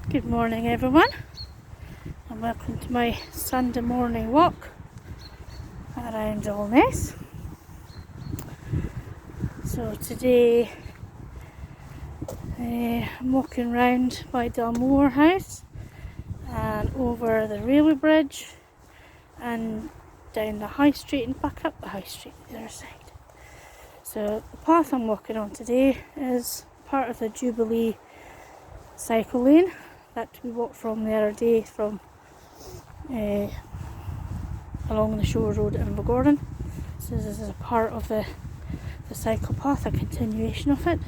Good morning everyone, and welcome to my Sunday morning walk around Alness. So today I'm walking round by Dalmore House and over the railway bridge and down the high street and back up the high street the other side. So the path I'm walking on today is part of the Jubilee cycle lane that we walked from the other day from along the Shore Road in Gordon. So this is a part of the cycle path, a continuation of it.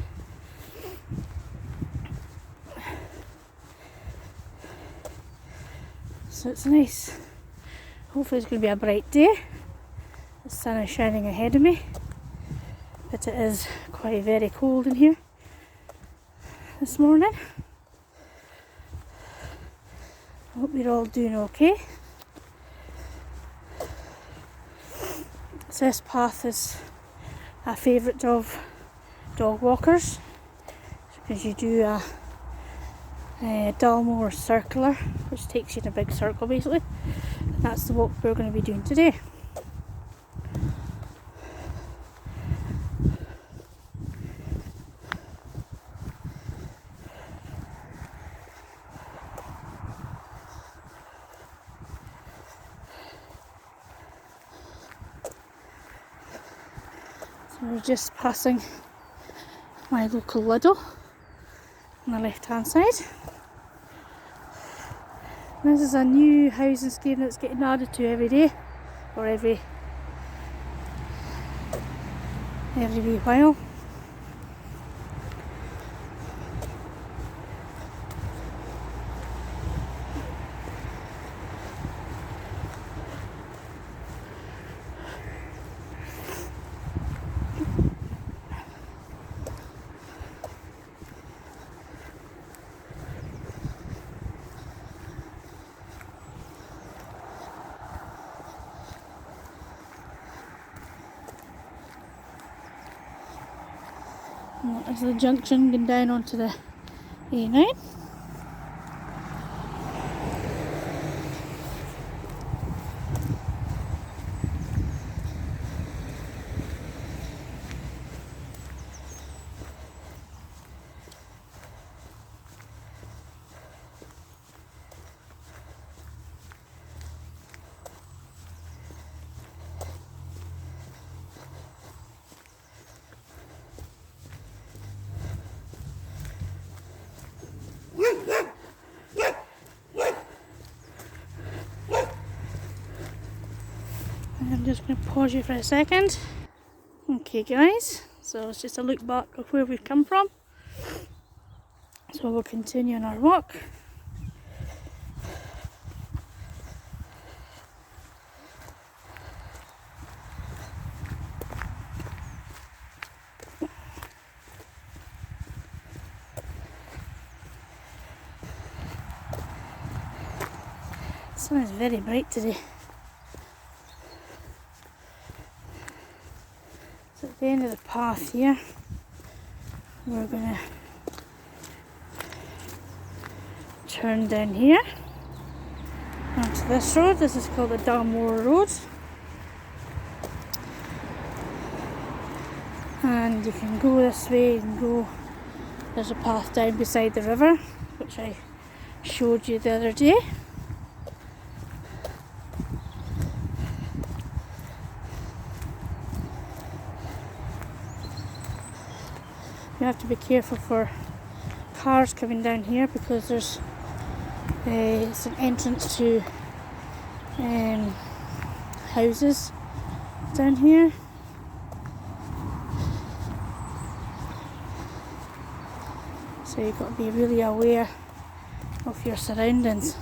So it's nice. Hopefully it's going to be a bright day. The sun is shining ahead of me, but it is quite very cold in here this morning. I hope you're all doing okay. So this path is a favourite of dog walkers because you do a Dalmore circular, which takes you in a big circle basically. And that's the walk we're going to be doing today. So we're just passing my local Lidl on the left hand side. This is a new housing scheme that's getting added to every day, or every wee while. And that is the junction going down onto the A9. I'm just going to pause you for a second. Okay guys, so it's just a look back of where we've come from. So we'll continue on our walk. The sun is very bright today. So at the end of the path here, we're going to turn down here onto this road. This is called the Dalmore Road, and you can go this way and go. There's a path down beside the river which I showed you the other day. You have to be careful for cars coming down here because there's it's an entrance to houses down here. So you've got to be really aware of your surroundings.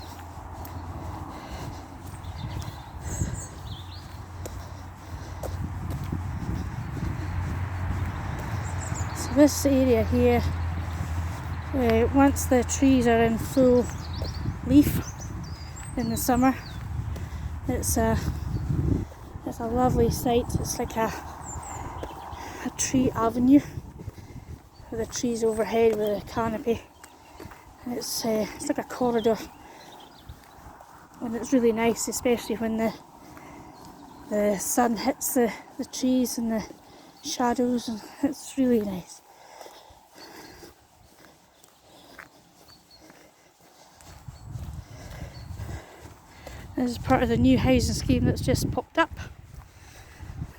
This area here, once the trees are in full leaf in the summer, it's a lovely sight. It's like a tree avenue with the trees overhead with a canopy It's like a corridor, and it's really nice, especially when the sun hits the trees and the shadows, and it's really nice. This is part of the new housing scheme that's just popped up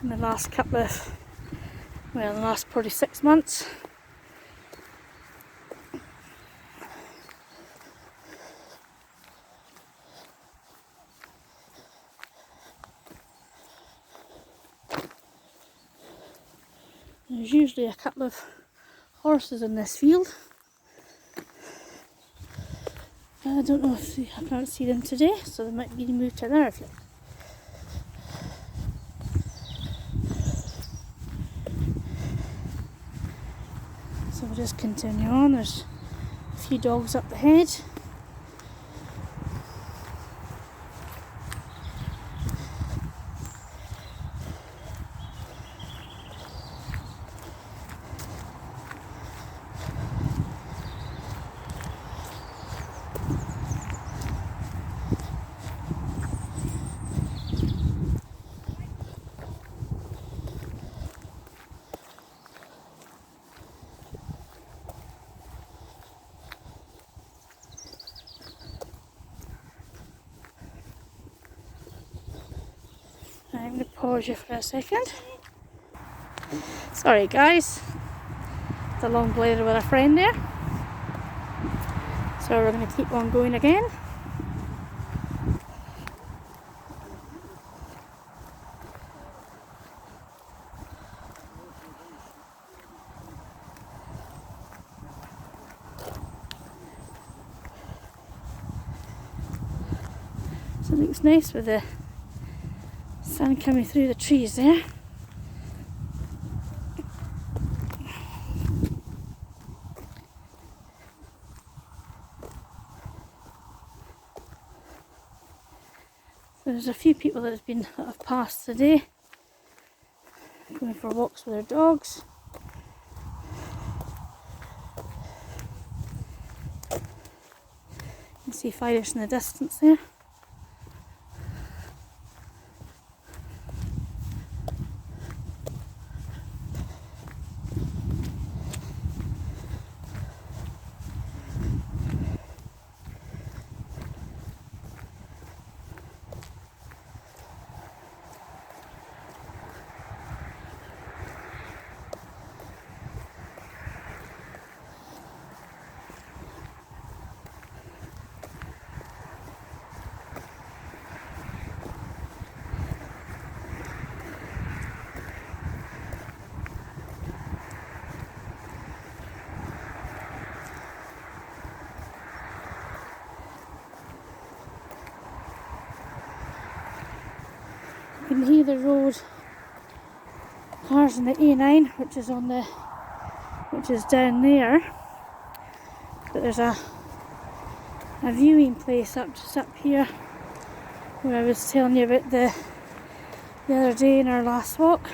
in the last the last probably 6 months. There's usually a couple of horses in this field. I don't know if I can't see them today, so they might be moved to another field. So we'll just continue on. There's a few dogs up the head. I'm going to pause you for a second. Sorry guys, it's a long blather with a friend there. So we're going to keep on going again. So it looks nice with the sun coming through the trees there. So there's a few people that have passed today, going for walks with their dogs. You can see fires in the distance there. You can hear the road, cars on the A9, which is down there. But there's a viewing place just up here, where I was telling you about the other day in our last walk.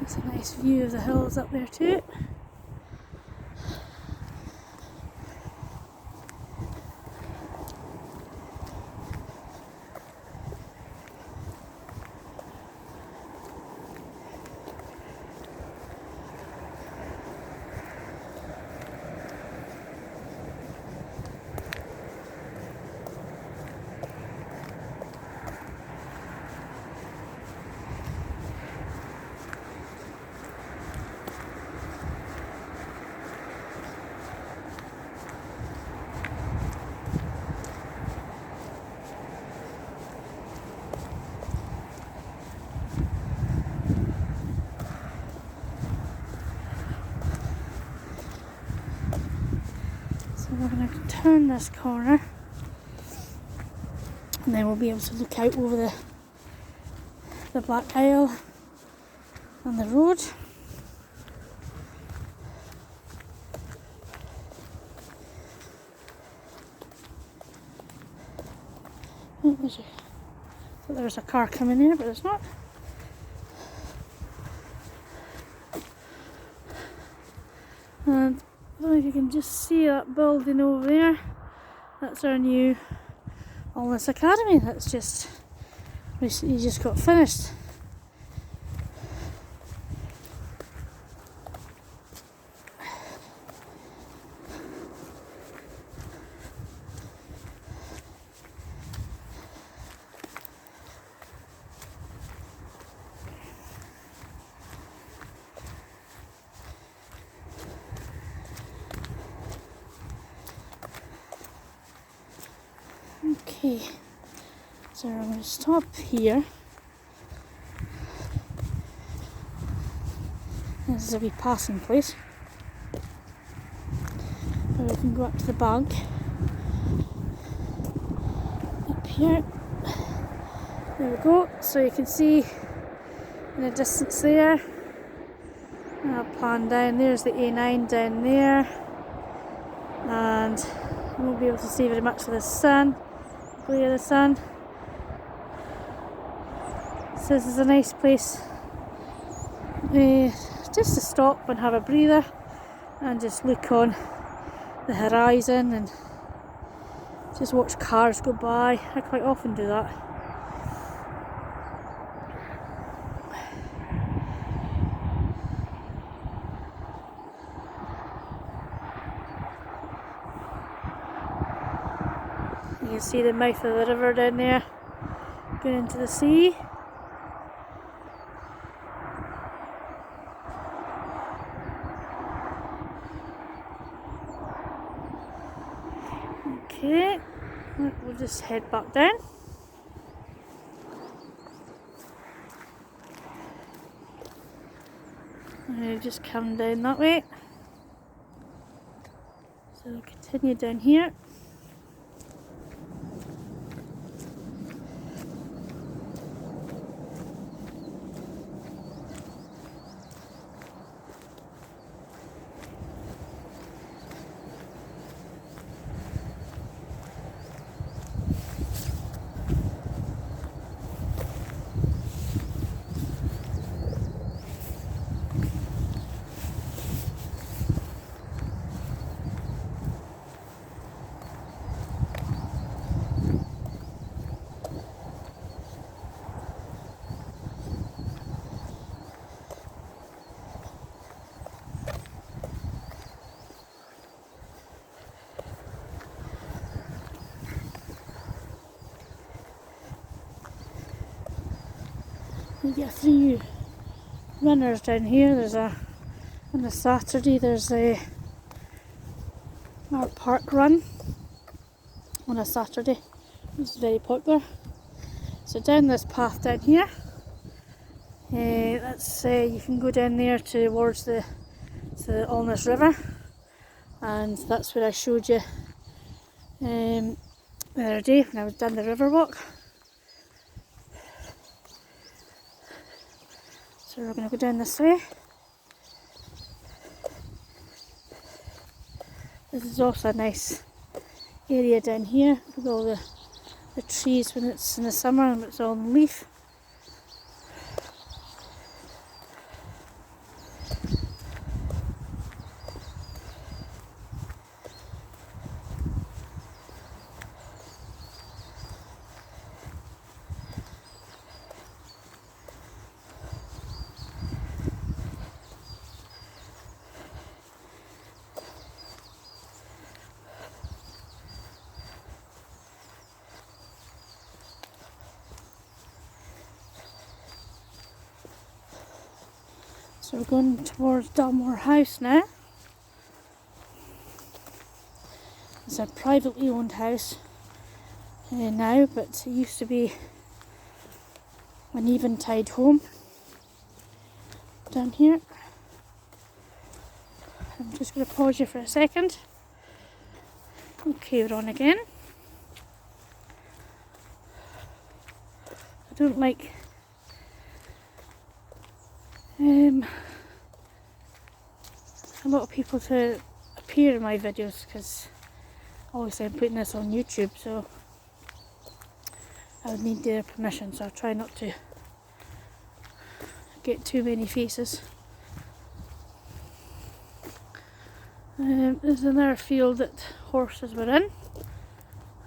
It's a nice view of the hills up there too. turn this corner and then we'll be able to look out over the Black Isle and the road. Oh, there's a car coming there, but there's not. And I don't know if you can just see that building over there. That's our new Alness Academy. That's just recently just got finished. Okay, so I'm going to stop here. This is a wee passing place. And we can go up to the bank. Up here. There we go. So you can see in the distance there. And I'll pan down. There's the A9 down there. And you won't be able to see very much of the sun. Glare of the sun. So this is a nice place just to stop and have a breather and just look on the horizon and just watch cars go by. I quite often do that. You can see the mouth of the river down there going into the sea. Okay, we'll just head back down. And we'll just come down that way. So we'll continue down here. We get 3 runners down here. There's on a Saturday there's our park run on a Saturday. It's very popular. So down this path down here, that's you can go down there towards the Alness River, and that's where I showed you the other day when I was down the river walk. So we're going to go down this way. This is also a nice area down here with all the trees when it's in the summer and it's all in leaf. So we're going towards Dalmore House now. It's a privately owned house now, but it used to be an eventide home down here. I'm just going to pause you for a second. Okay, we're on again. I don't like a lot of people to appear in my videos because obviously I'm putting this on YouTube, so I would need their permission, so I'll try not to get too many faces. There's another field that horses were in.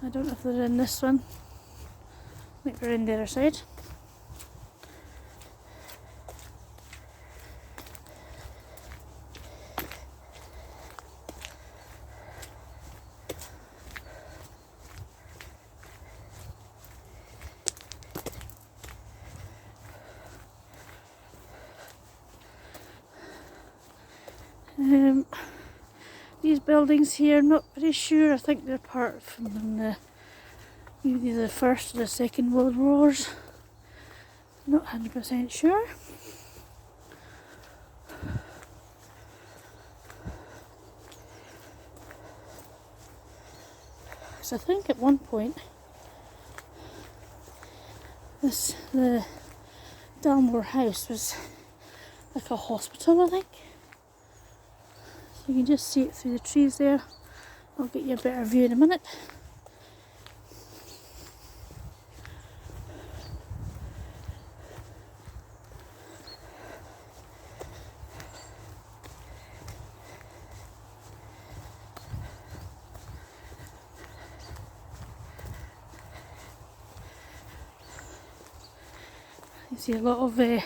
I don't know if they're in this one. I think they're in the other side. These buildings here, I'm not very sure. I think they're part from either the First or the Second World Wars. Not 100% sure. So I think at one point, the Dalmore house was like a hospital, I think. So you can just see it through the trees there. I'll get you a better view in a minute. You see a lot of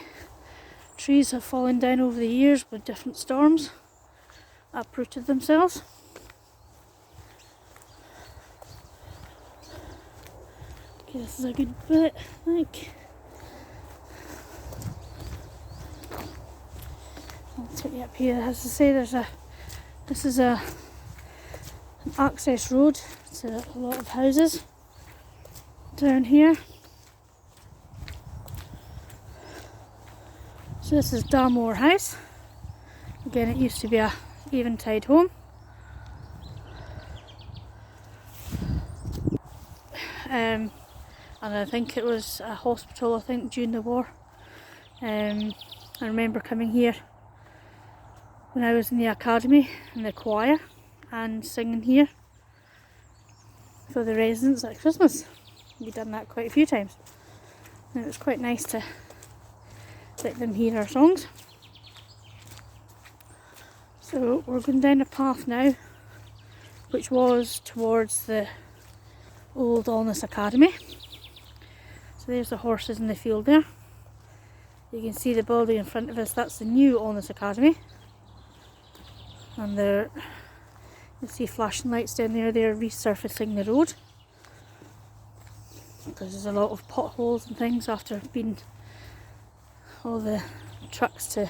trees have fallen down over the years with different storms, uprooted themselves. Okay, this is a good bit, I think. I'll take you up here. As I say, this is an access road to a lot of houses down here. So this is Dalmore House. Again, it used to be a Eventide home. And I think it was a hospital, I think, during the war. I remember coming here when I was in the academy, in the choir, and singing here for the residents at Christmas. We've done that quite a few times. And it was quite nice to let them hear our songs. So we're going down a path now, which was towards the old Alness Academy. So there's the horses in the field there. You can see the building in front of us, that's the new Alness Academy. And there, you see flashing lights down there, they're resurfacing the road. Because there's a lot of potholes and things after being all the trucks to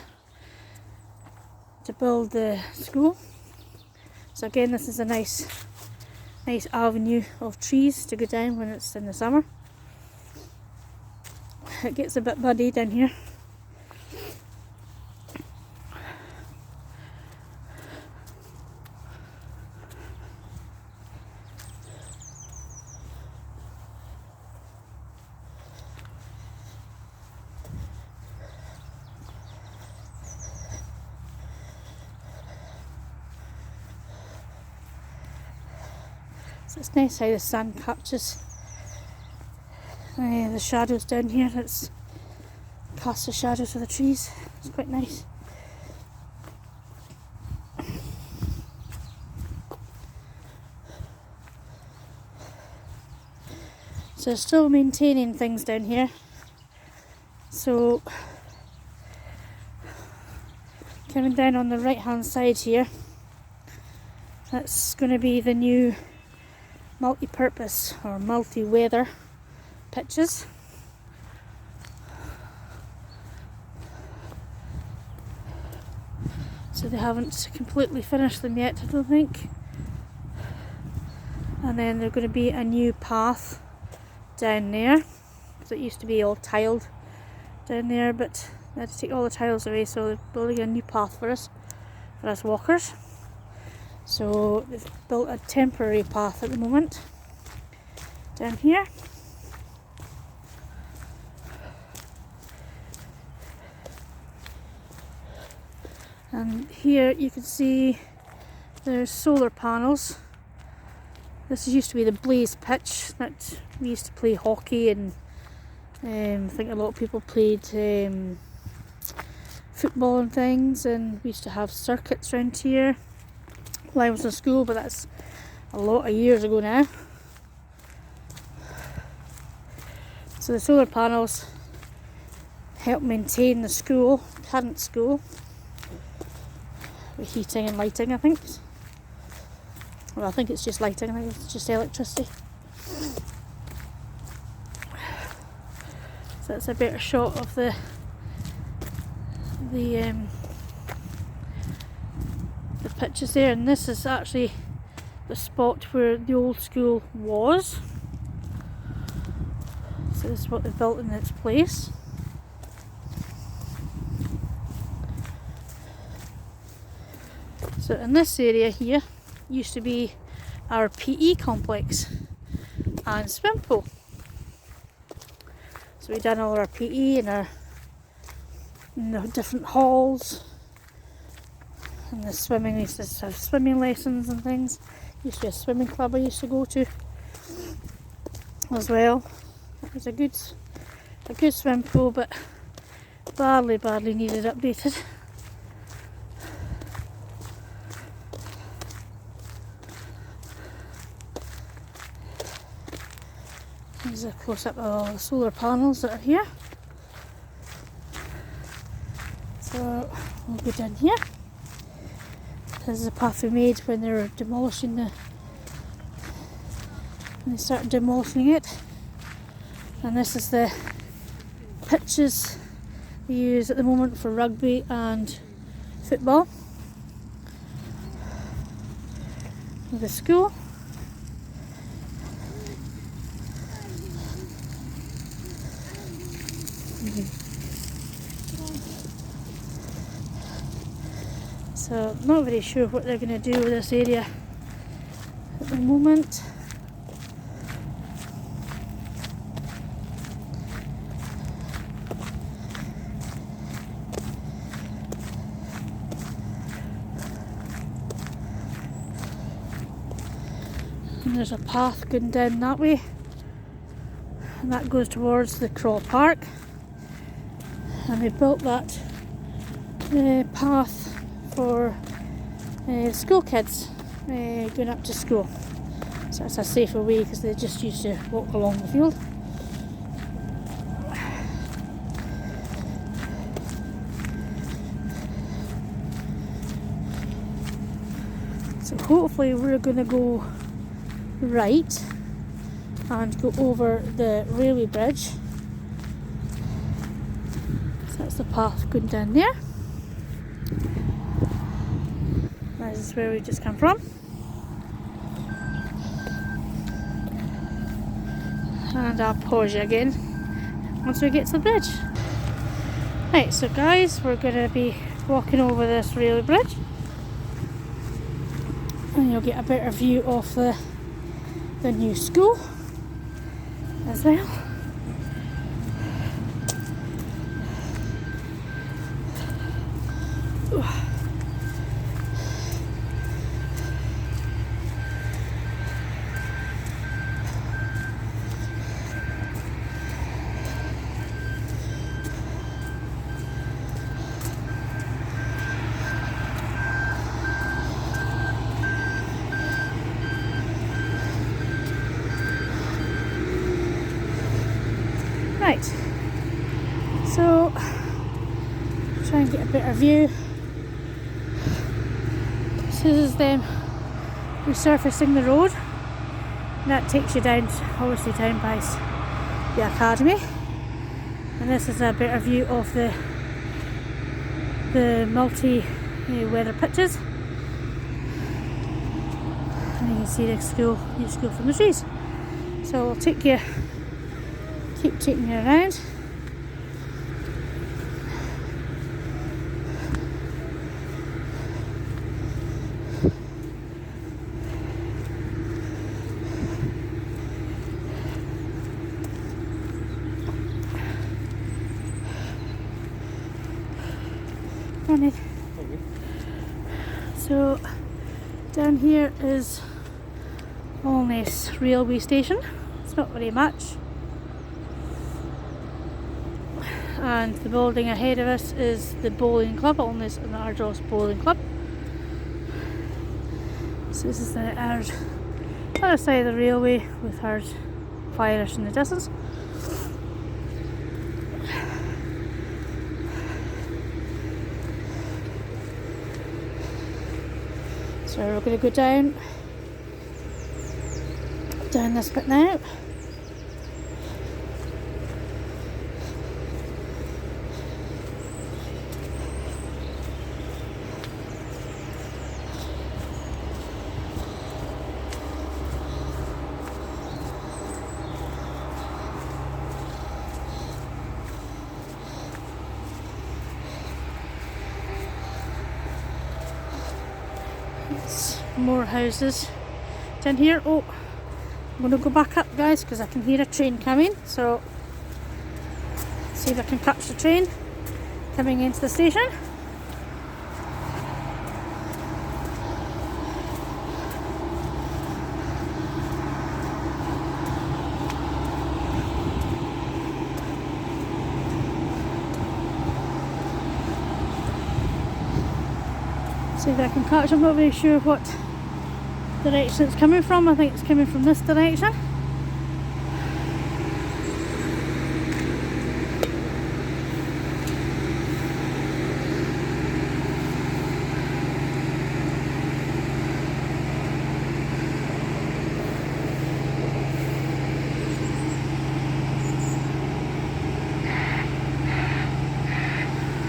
build the school. So again, this is a nice avenue of trees to go down when it's in the summer. It gets a bit muddy down here. So it's nice how the sun captures the shadows down here. It's casts the shadows of the trees. It's quite nice. So they're still maintaining things down here. So coming down on the right hand side here, that's going to be the new multi-purpose or multi-weather pitches. So they haven't completely finished them yet, I don't think. And then there's going to be a new path down there, because it used to be all tiled down there, but they had to take all the tiles away, so they're building a new path for us walkers. So they've built a temporary path at the moment down here. And here you can see there's solar panels. This used to be the Blaze pitch that we used to play hockey, and I think a lot of people played football and things, and we used to have circuits around here while I was in school, but that's a lot of years ago now. So the solar panels help maintain the school, current school, with heating and lighting, I think. Well, I think it's just lighting, I think it's just electricity. So that's a better shot of the pictures there, and this is actually the spot where the old school was. So this is what they've built in its place. So in this area here used to be our PE complex and swim pool. So we've done all our PE in the different halls, and the swimming, we used to have swimming lessons and things. Used to be a swimming club I used to go to as well. It was a good swim pool, but badly needed updated. Here's a close up of all the solar panels that are here. So we'll go down here. This is a path we made when they were demolishing when they started demolishing it. And this is the pitches they use at the moment for rugby and football. The school. So not very sure what they're going to do with this area at the moment. And there's a path going down that way, and that goes towards the Craw Park. And they built that path for school kids going up to school. So it's a safer way because they just used to walk along the field. So hopefully we're going to go right and go over the railway bridge. So that's the path going down there. This is where we just come from. And I'll pause you again once we get to the bridge. Right, so guys, we're going to be walking over this railway bridge, and you'll get a better view of the new school as well. Right, so try and get a better view. So this is them resurfacing the road, and that takes you down, obviously down past the academy. And this is a better view of the multi-weather pitches, and you can see the new school from the trees. So I'll keep taking you around. morning. So down here is Alness railway station. It's not very much. And the building ahead of us is the bowling club, Alness and Ardross Bowling Club. So this is the other side of the railway with our fires in the distance. So we're going to go down this bit now. It's more houses down here. Oh, I'm going to go back up, guys, because I can hear a train coming. So see if I can catch the train coming into the station. See if I can catch. I'm not very sure what direction it's coming from. I think it's coming from this direction.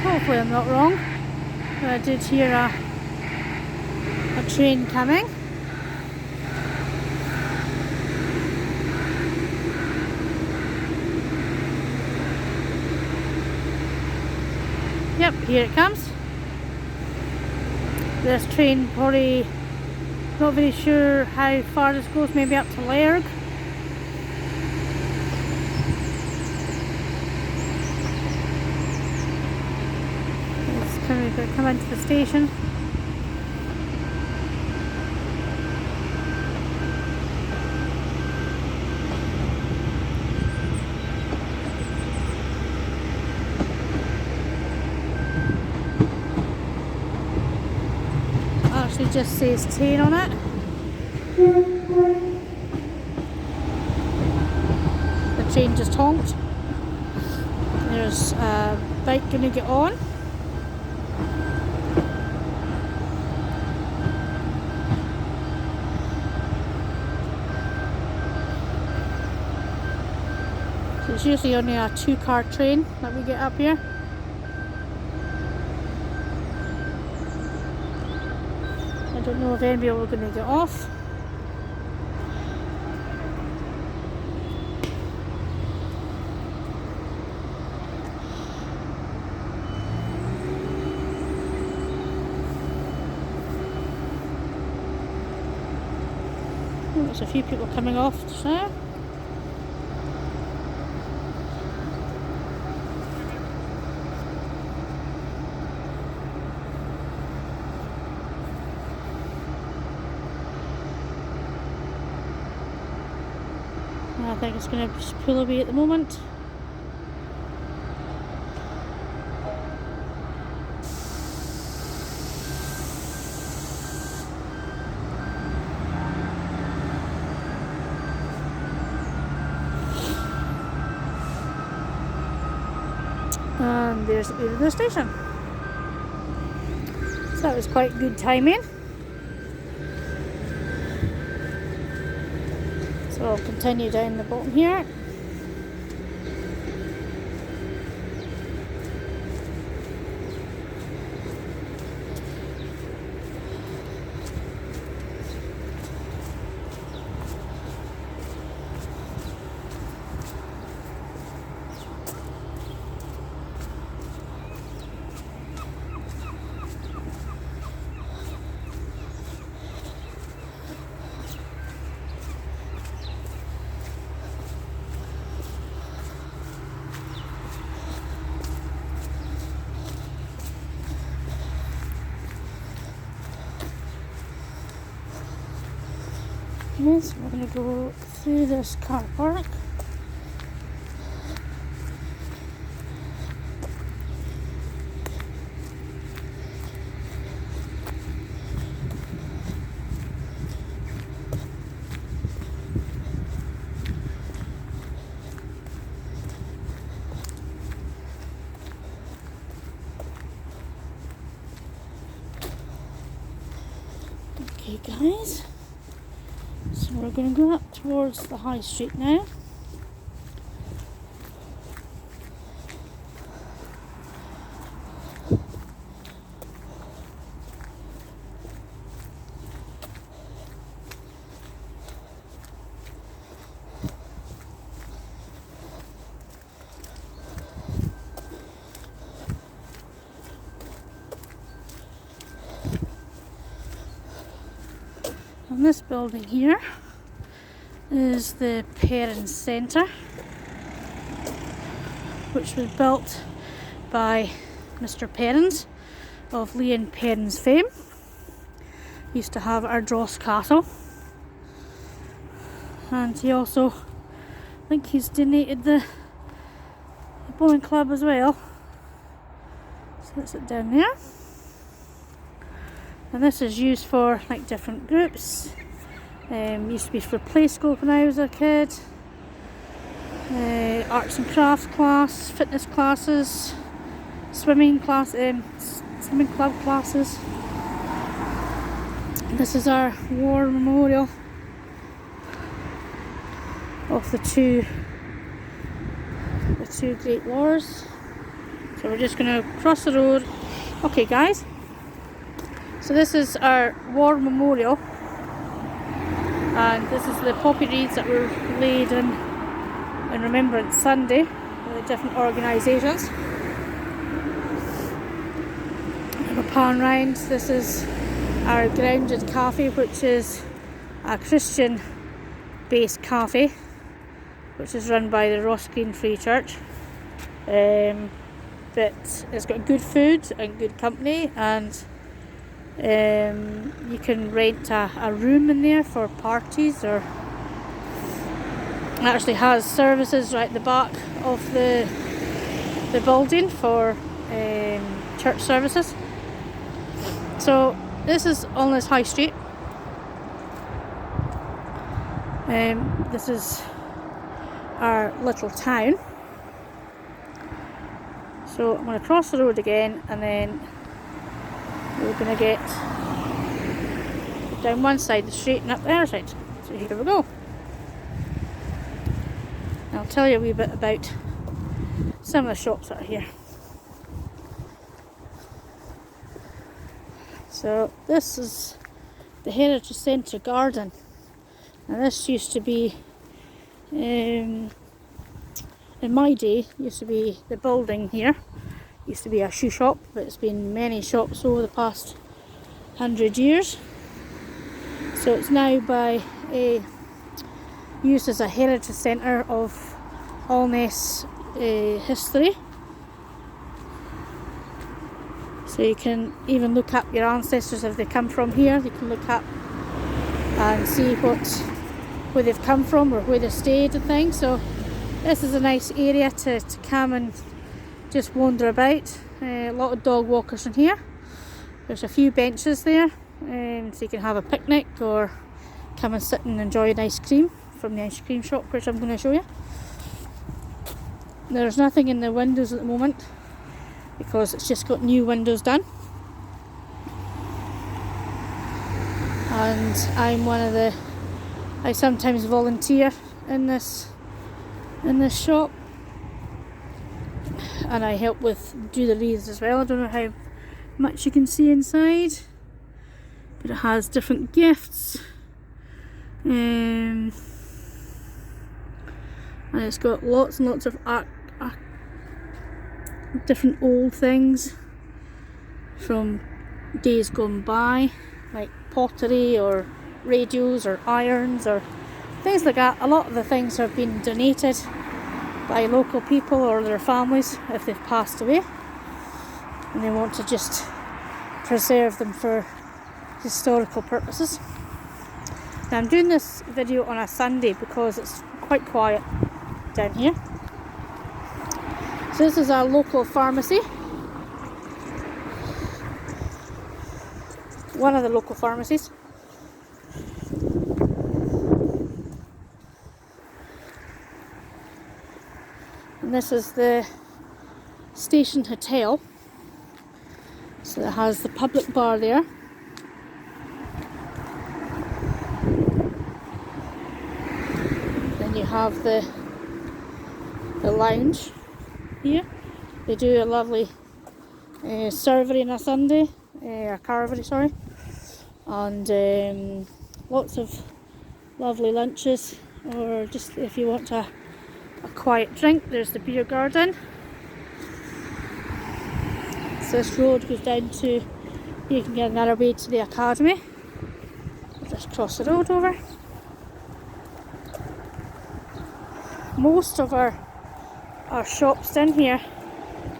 Hopefully I'm not wrong. I did hear a train coming. Yep, here it comes. This train probably not very sure how far this goes, maybe up to Lairg. It's going to come into the station. It just says 10 on it. The train just honked. There's a bike going to get on. So it's usually only a 2-car train that we get up here. I don't know if anybody will going to get off. Oh, there's a few people coming off just now. I think it's going to just pull away at the moment. And there's the station. So that was quite good timing. So I'll continue down the bottom here. Anyways, we're going to go through this car park. Okay guys, so we're going to go up towards the high street now. And this building here is the Parents Centre, which was built by Mr. Perrins of Leon Perrins fame. He used to have Ardross Castle, and he also, I think he's donated the bowling club as well. So that's it down there. And this is used for like different groups. Used to be for play school when I was a kid. Arts and crafts class, fitness classes, swimming class, swimming club classes. This is our war memorial of the two great wars. So we're just going to cross the road. Okay guys, so this is our war memorial, and this is the poppy reeds that were laid in Remembrance Sunday by the different organisations. We're pan round. This is our Grounded Cafe, which is a Christian based cafe which is run by the Ross Green Free Church. But it's got good food and good company, and you can rent a room in there for parties, or it actually has services right at the back of the building for church services. So this is Alness High Street. This is our little town. So I'm going to cross the road again, and then we're going to get down one side of the street and up the other side. So here we go. I'll tell you a wee bit about some of the shops that are here. So this is the Heritage Centre garden, and this used to be, in my day, used to be the building here. Used to be a shoe shop, but it's been many shops over the past 100 years. So it's now used as a heritage centre of Alness history. So you can even look up your ancestors if they come from here. You can look up and see where they've come from or where they stayed and things. So this is a nice area to come and just wander about. A lot of dog walkers in here. There's a few benches there, so you can have a picnic or come and sit and enjoy an ice cream from the ice cream shop, which I'm going to show you. There's nothing in the windows at the moment because it's just got new windows done. And I sometimes volunteer in this shop, and I help do the wreaths as well. I don't know how much you can see inside, but it has different gifts, and it's got lots and lots of art, different old things from days gone by, like pottery or radios or irons or things like that. A lot of the things have been donated by local people or their families if they've passed away, and they want to just preserve them for historical purposes. Now I'm doing this video on a Sunday because it's quite quiet down here. So this is our local pharmacy. One of the local pharmacies. And this is the Station Hotel. So it has the public bar there. Then you have the lounge here. They do a lovely servery on a Sunday, a carvery, sorry, and lots of lovely lunches, or just if you want a quiet drink, there's the beer garden. So this road goes down to, you can get another way to the academy. We'll just cross the road over. Most of our shops down here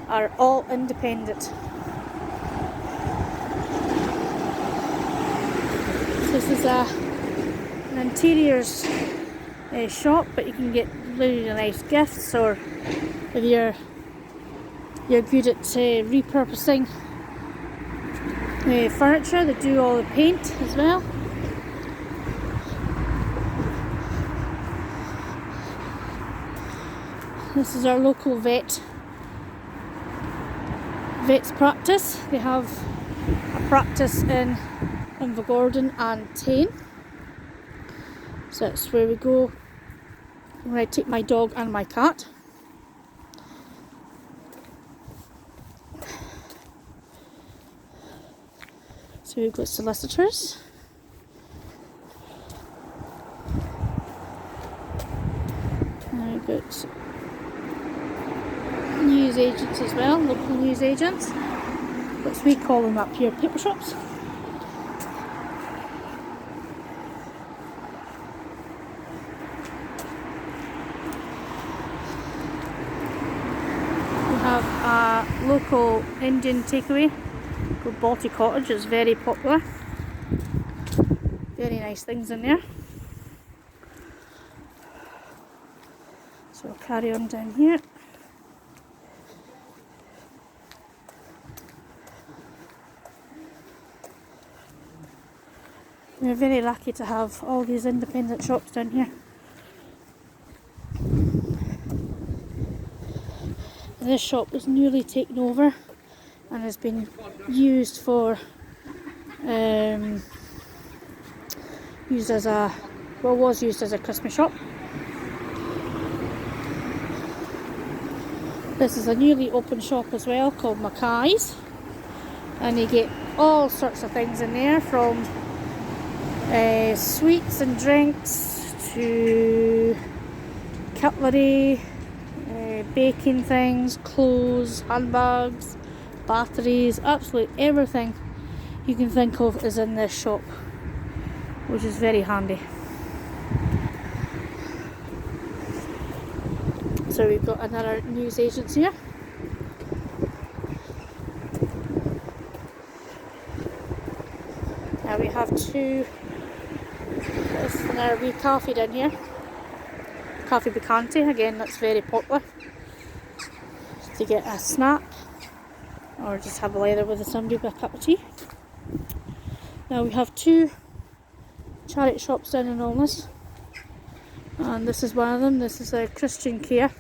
are all independent. So this is an interiors shop, but you can get really nice gifts, or if you're good at repurposing furniture, they do all the paint as well. This is our local vet's practice. They have a practice in Invergordon and Tain. So that's where we go when I take my dog and my cat. So we've got solicitors. And we've got news agents as well, local news agents, which we call them up here paper shops. We have a local Indian takeaway called Balti Cottage. It's very popular. Very nice things in there. So we'll carry on down here. We're very lucky to have all these independent shops down here. This shop was newly taken over and has been used for was used as a Christmas shop. This is a newly opened shop as well called Mackay's, and you get all sorts of things in there, from sweets and drinks to cutlery, baking things, clothes, handbags, batteries, absolutely everything you can think of is in this shop, which is very handy. So we've got another news agency here. Now we have two. This is another wee cafe down here. Cafe Bicante, again, that's very popular. To get a snack or just have a lather with somebody with a cup of tea. Now we have two charity shops down in Alness, and this is one of them. This is a Christian Care,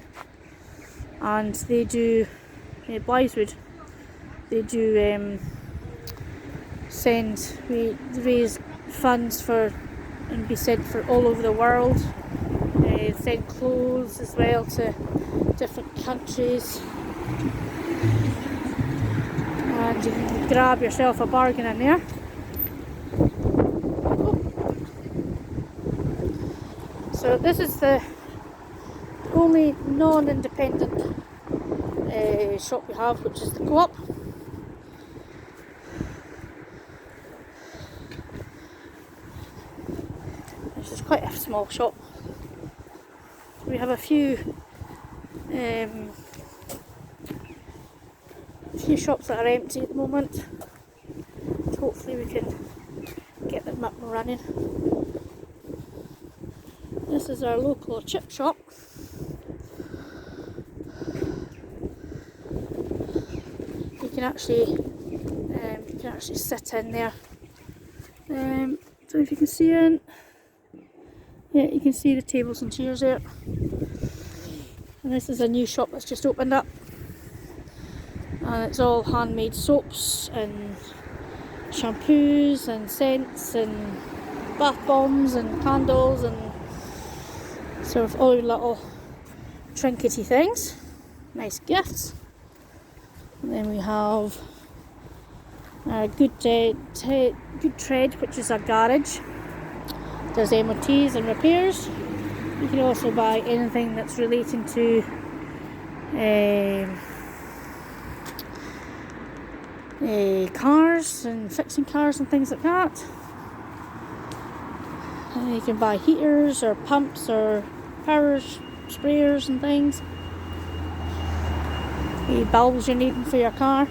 and they do Blytheswood. They do raise funds for and be sent for all over the world. Send clothes as well to different countries, and you can grab yourself a bargain in there. So this is the only non-independent shop we have, which is the Co-op. This is quite a small shop. We have a few shops that are empty at the moment. Hopefully we can get them up and running. This is our local chip shop. You can actually sit in there. Don't know if you can see it. Yeah, you can see the tables and chairs there. And this is a new shop that's just opened up. And it's all handmade soaps and shampoos and scents and bath bombs and candles and sort of all your little trinkety things. Nice gifts. And then we have Good Tread, which is a garage. Does MOTs and repairs. You can also buy anything that's relating to cars and fixing cars and things like that. And you can buy heaters or pumps or power sprayers and things. The bulbs you're needing for your car.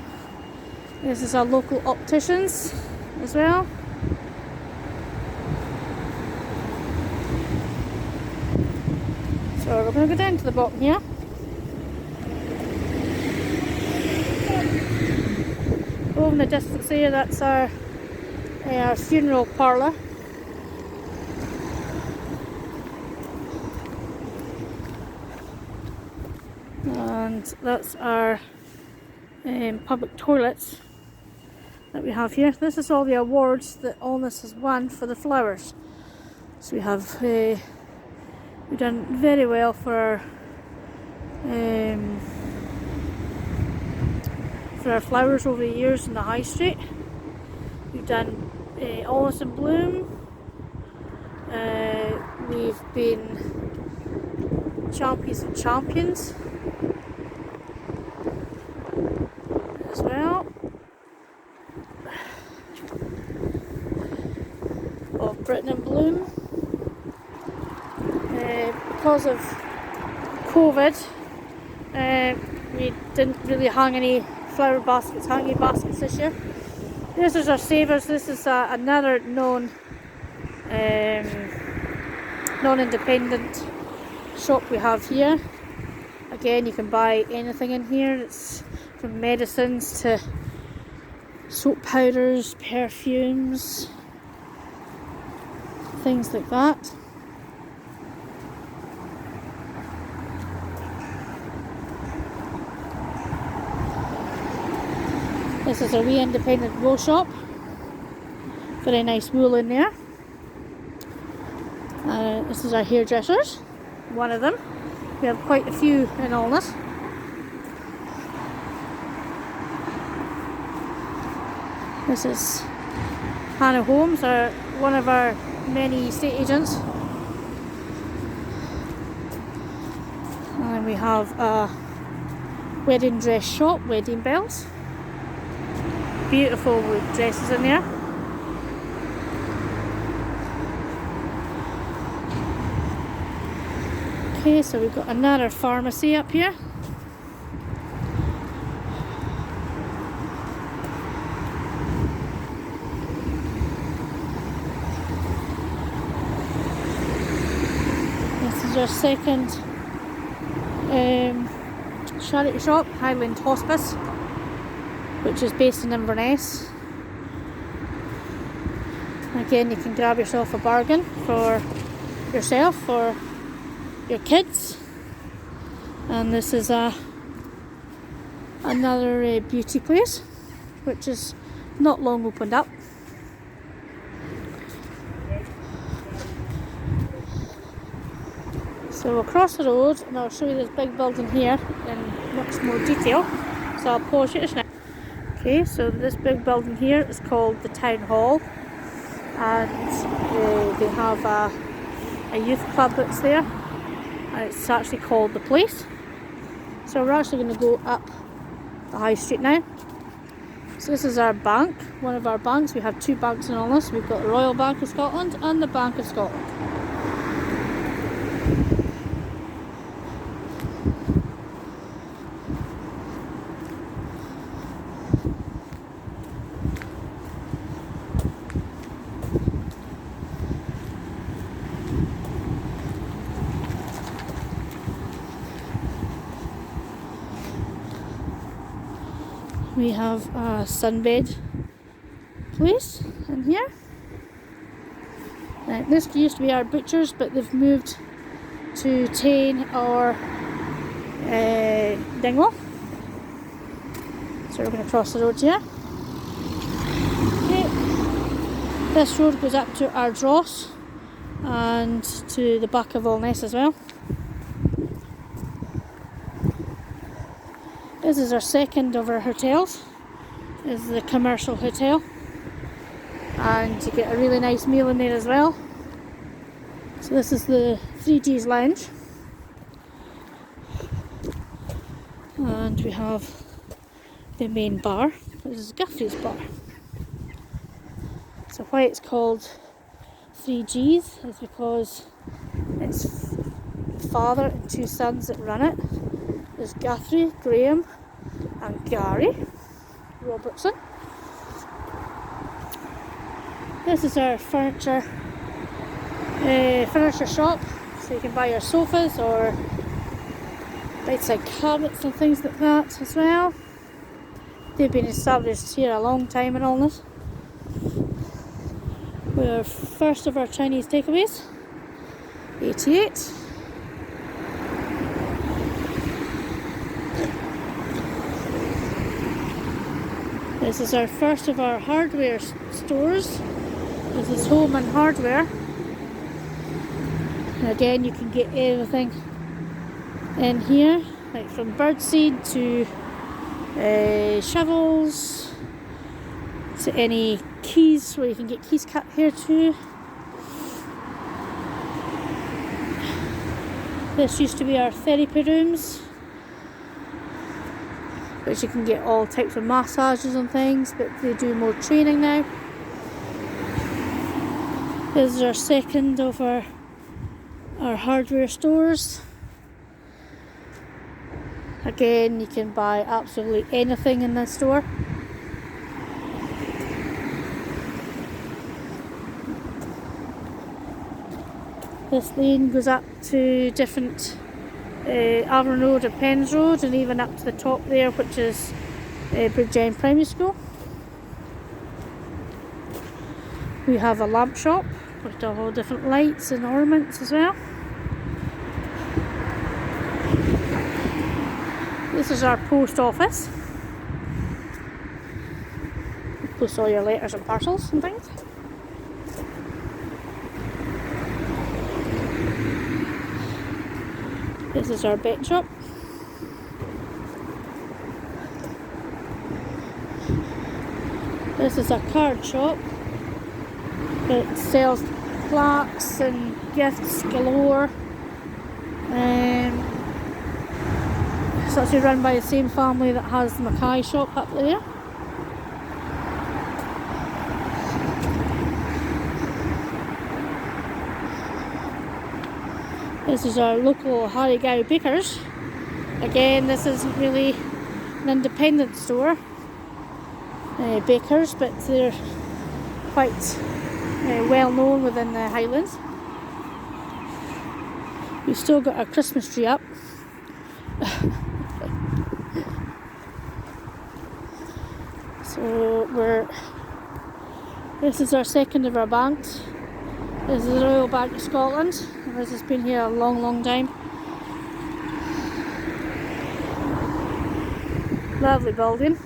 This is our local opticians as well. So we're going to go down to the bottom here. Over in the distance there, that's our funeral parlour. And that's our public toilets that we have here. This is all the awards that Alness has won for the flowers. So we have we've done very well for our flowers over the years in the high street. We've done Alness in Bloom. We've been champions of champions as well. Of Britain in Bloom. Because of COVID, we didn't really hang any flower baskets, hanging baskets this year. This is our savers. This is another non-independent shop we have here. Again, you can buy anything in here. It's from medicines to soap powders, perfumes, things like that. This is a wee independent wool shop. Very nice wool in there. This is our hairdressers, one of them. We have quite a few in Alness. This is Hannah Holmes, one of our many estate agents. And we have a wedding dress shop, Wedding Bells. Beautiful dresses in there. Okay, so we've got another pharmacy up here. This is our second charity shop, Highland Hospice, which is based in Inverness. Again, you can grab yourself a bargain for yourself or your kids. And this is another beauty place, which is not long opened up. So across the road, and I'll show you this big building here in much more detail. So I'll pause you just now. Okay, so this big building here is called the Town Hall, and they have a youth club that's there, and it's actually called The Place. So we're actually going to go up the high street now. So this is our bank, one of our banks. We have two banks in Alness. We've got the Royal Bank of Scotland and the Bank of Scotland. We have a sunbed place in here. Now, this used to be our butcher's, but they've moved to Tane or Dingwall. So we're going to cross the road here. Okay. This road goes up to Ardross and to the back of Alness as well. This is our second of our hotels. This is the commercial hotel. And you get a really nice meal in there as well. So this is the 3G's lounge. And we have the main bar. This is Guthrie's bar. So why it's called 3G's is because it's father and two sons that run it. There's Guthrie, Graham and Gary Robertson. This is our furniture shop, so you can buy your sofas or bedside cabinets and things like that as well. They've been established here a long time in Alness. We're first of our Chinese takeaways, 88. This is our first of our hardware stores. This is home and hardware. And again, you can get everything in here, like from birdseed to shovels to any keys, where you can get keys cut here too. This used to be our therapy rooms, which you can get all types of massages and things, but they do more training now. This is our second of our hardware stores. Again, you can buy absolutely anything in this store. This lane goes up to different Alness Road and Pens Road, and even up to the top there, which is Bridgend Primary School. We have a lamp shop with all different lights and ornaments as well. This is our post office. You post all your letters and parcels and things. This is our bet shop. This is a card shop. It sells plaques and gifts galore. It's actually run by the same family that has the Mackay shop up there. This is our local Harry Bakers. Again, this isn't really an independent store, bakers, but they're quite well known within the Highlands. We've still got our Christmas tree up. So this is our second of our banks. This is the Royal Bank of Scotland, and this has been here a long time. Lovely building.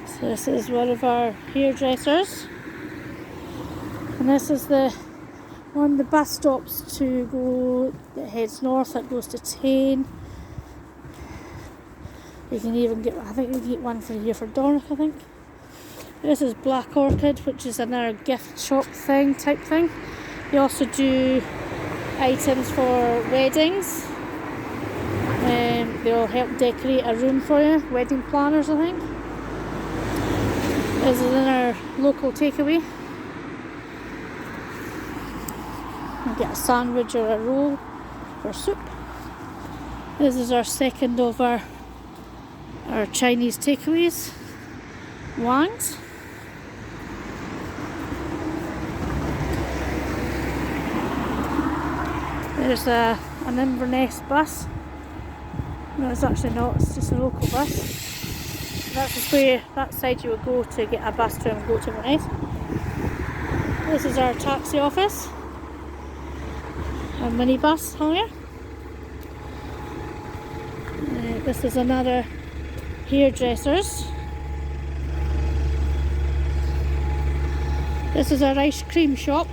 So this is one of our hairdressers, and this is one of the bus stops to go that heads north, that goes to Tane. You can even get, I think you can get one for here for Dornoch, I think. This is Black Orchid, which is another gift shop type thing. They also do items for weddings. They'll help decorate a room for you, wedding planners, I think. This is another local takeaway. You get a sandwich or a roll or soup. This is our second of our Chinese takeaways, Wang's. There's a an Inverness bus. No, it's actually not, it's just a local bus. That's where, that side you would go to get a bus to and go to Inverness. This is our taxi office. A minibus hire. This is another hairdressers. This is our ice cream shop.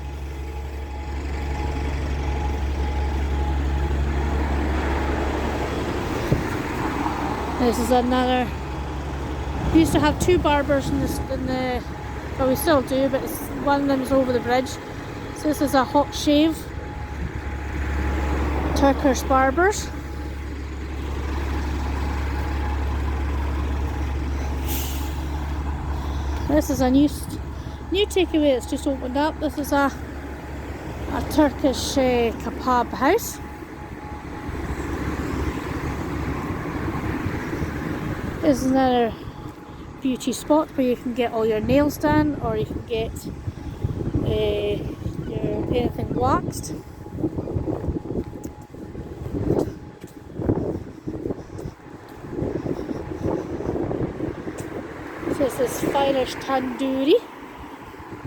This is another. We used to have two barbers in the well, we still do, but one of them is over the bridge. So this is a hot shave. Turkish barbers. This is a new takeaway that's just opened up. This is a Turkish kebab house. This is another beauty spot where you can get all your nails done, or you can get your anything waxed. This is Finish Tandoori.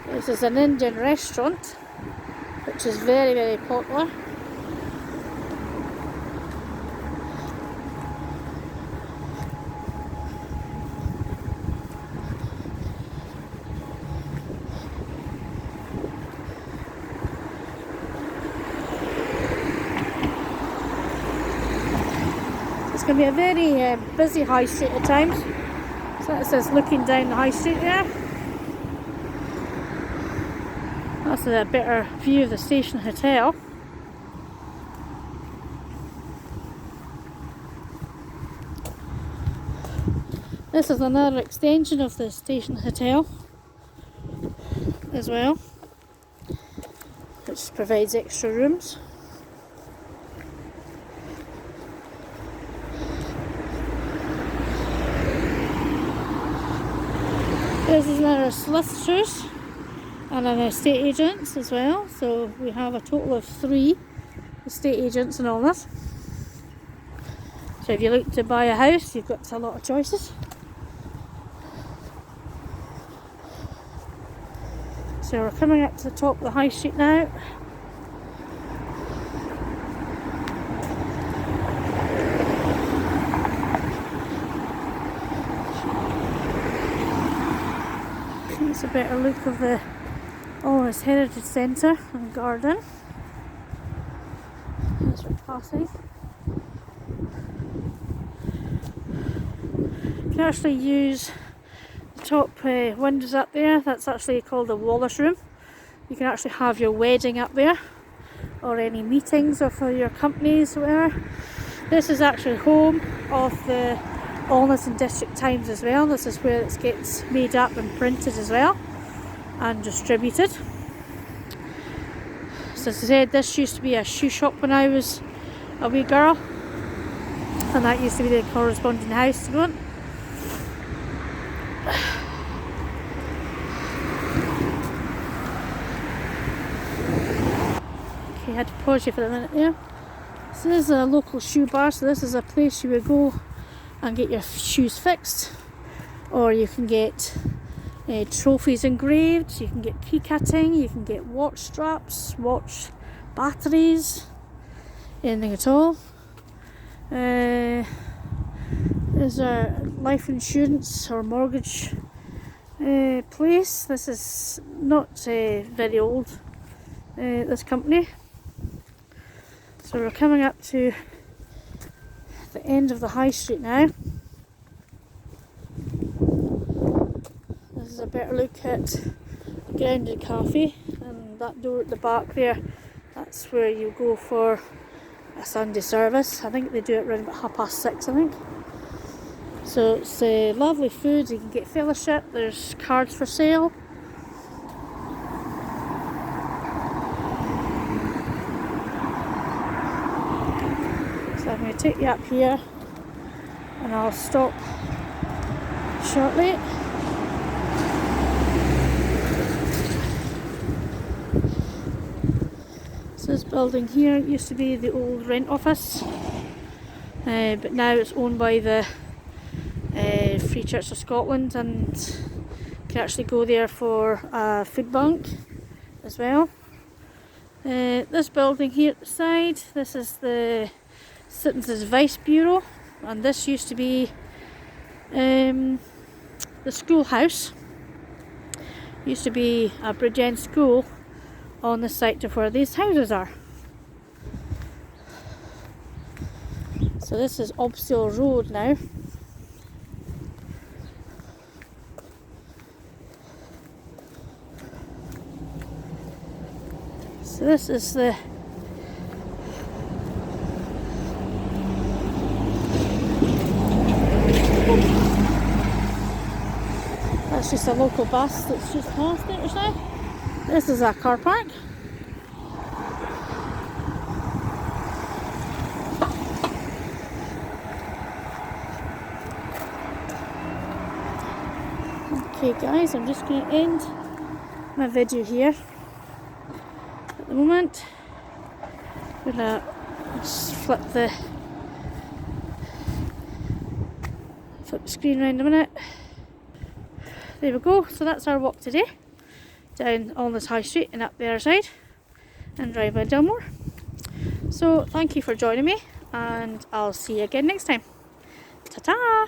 This is an Indian restaurant which is very, very popular. It's going to be a very busy high street at times. So that says looking down the high street there. That's a better view of the station hotel. This is another extension of the station hotel as well, which provides extra rooms. This is another solicitors and an estate agents as well. So we have a total of 3 estate agents and all this. So if you look to buy a house, you've got a lot of choices. So we're coming up to the top of the high street now. It's a better look of the Alness Heritage Centre and Garden as we're passing. You can actually use the top windows up there. That's actually called the Wallace Room. You can actually have your wedding up there, or any meetings or for your companies or whatever. This is actually home of the Alness and District Times as well. This is where it gets made up and printed as well and distributed. So as I said, this used to be a shoe shop when I was a wee girl, and that used to be the corresponding house to go in. Okay, I had to pause you for a minute there. So this is a local shoe bar, so this is a place you would go and get your shoes fixed, or you can get trophies engraved, you can get key cutting, you can get watch straps, watch batteries, anything at all. There's our life insurance or mortgage place. This is not very old, this company. So we're coming up to the end of the high street now. This is a better look at the Grounded Cafe, and that door at the back there, that's where you go for a Sunday service. I think they do it around about 6:30, I think. So it's lovely food, you can get fellowship, there's cards for sale. So I'm going to take you up here and I'll stop shortly. So this building here used to be the old rent office, but now it's owned by the Free Church of Scotland, and you can actually go there for a food bank as well. This building here at the side, this is the Citizens Vice Bureau, and this used to be the schoolhouse. Used to be a Bridge End school on the site of where these houses are. So this is Obstill Road now. So this is the that's just a local bus that's just passed it just now. This is a car park. Okay guys, I'm just going to end my video here at the moment. I'm going to just flip the screen around a minute. There we go, so that's our walk today, down Alness High Street and up the other side, and drive by Dalmore. So thank you for joining me, and I'll see you again next time. Ta-ta!